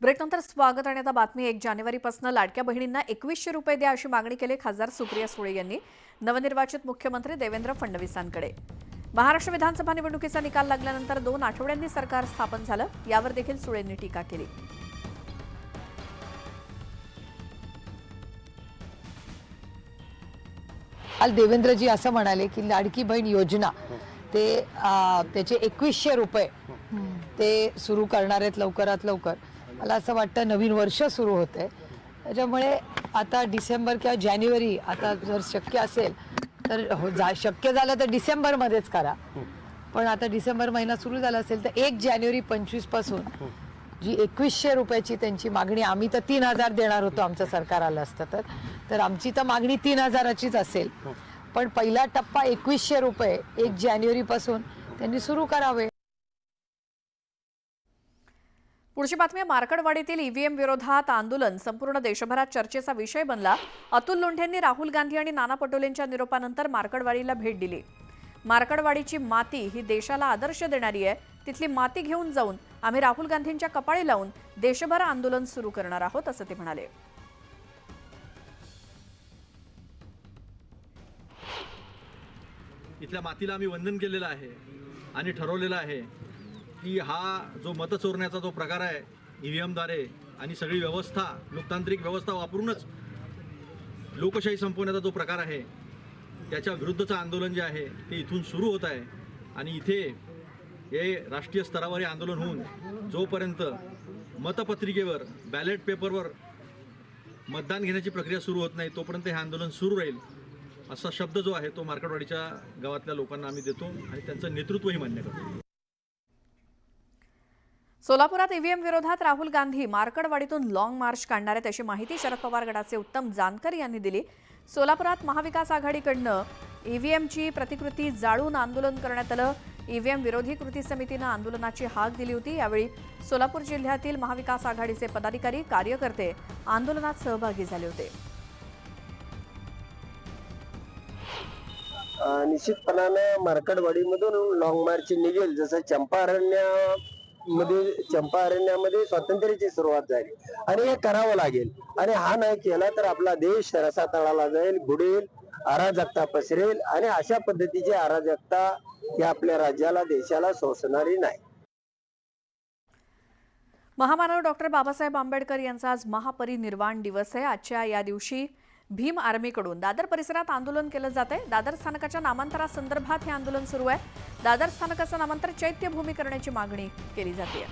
ब्रेकनंतर स्वागत आणि आता बातमी 1 जानेवारीपासून लाडक्या बहिणींना 2100 रुपये द्या अशी मागणी केली खासदार सुप्रिया सुळे यांनी नवनिर्वाचित मुख्यमंत्री देवेंद्र फडणवीसांकडे। महाराष्ट्र विधानसभा निवडणुकीचा निकाल लागल्यानंतर 2 आठवड्यांनी सरकार स्थापन झालं, यावर देखील सुळेंनी टीका केली। काल देवेंद्रजी असं म्हणाले की लाडकी बहीण योजना ते त्याचे 2100 रुपये ते सुरू करणार आहेत लवकरात लवकर। मला असं वाटतं नवीन वर्ष सुरू होतंय, त्याच्यामुळे आता डिसेंबर किंवा जानेवारी आता जर शक्य असेल तर शक्य झालं तर डिसेंबरमध्येच करा, पण आता डिसेंबर महिना सुरू झाला असेल तर 1 जानेवारी 25 पासून जी 2100 रुपयाची त्यांची मागणी, आम्ही तर 3000 देणार होतो आमचं सरकार आलं असतं तर आमची तर मागणी 3000चीच असेल, पण पहिला टप्पा 2100 रुपये 1 जानेवारी पासून त्यांनी सुरू करावे। पुढची बातमी मार्कडवाडीतील ईव्हीएम विरोधात आंदोलन संपूर्ण देशभरात चर्चेचा विषय बनला। अतुल लोंढेंनी राहुल गांधी आणि नाना पटोलेंच्या निरोपानंतर मार्कडवाडीला भेट दिली। मार्कडवाडीची माती ही देशाला आदर्श देणारी आहे, तिथली माती घेऊन जाऊन आम्ही राहुल गांधींच्या कपाळी लावून देशभर आंदोलन सुरू करणार आहोत असं ते म्हणाले। इथल्या मातीला आम्ही वंदन केलेलं आहे आणि ठरवलेलं आहे की हा जो मत चोरण्याचा जो प्रकार आहे ईव्हीएमद्वारे आणि सगळी व्यवस्था लोकतांत्रिक व्यवस्था वापरूनच लोकशाही संपवण्याचा जो प्रकार आहे त्याच्या विरुद्धचं आंदोलन जे आहे ते इथून सुरू होत आहे। आणि इथे हे राष्ट्रीय स्तरावर हे आंदोलन होऊन जोपर्यंत मतपत्रिकेवर बॅलेट पेपरवर मतदान घेण्याची प्रक्रिया सुरू होत नाही तोपर्यंत हे आंदोलन सुरू राहील असा शब्द जो आहे तो मार्कडवाडीच्या गावातल्या लोकांना आम्ही देतो आणि त्यांचं नेतृत्वही मान्य करतो। सोलापुरात ईव्हीएम विरोधात राहुल गांधी मार्कडवाडीतून लॉंग मार्च काढणार आहेत अशी माहिती शरद पवार गटाचे उत्तम जानकर यांनी दिली। सोलापुरात महाविकास आघाडीकडनं ईव्हीएमची प्रतिकृती जाळून आंदोलन करण्यात आलं। ईव्हीएम विरोधी कृती समितीनं आंदोलनाची हाक दिली होती। यावेळी सोलापूर जिल्ह्यातील महाविकास आघाडीचे पदाधिकारी कार्यकर्ते आंदोलनात सहभागी झाले होते। निश्चितपणाने मार्कडवाडीमधून लॉंग मार्च निघेल, जसं चंपारण्यामध्ये स्वातंत्र्याची सुरुवात झाली आणि हे करावं लागेल आणि हा नाही केला तर आपला देश रसातळाला जाईल, बुडेल, अराजकता पसरेल आणि अशा पद्धतीची अराजकता या आपल्या राज्याला देशाला सोसणारी नाही। महामानव डॉक्टर बाबासाहेब आंबेडकर यांचा आज महापरिनिर्वाण दिवस आहे। आजच्या या दिवशी भीम आर्मीकडून दादर परिसरात आंदोलन केलं जात आहे। दादर स्थानकाच्या नामांतरासंदर्भात हे आंदोलन सुरू आहे। दादर स्थानकाचं नामांतर चैत्यभूमी करण्याची मागणी केली जाते।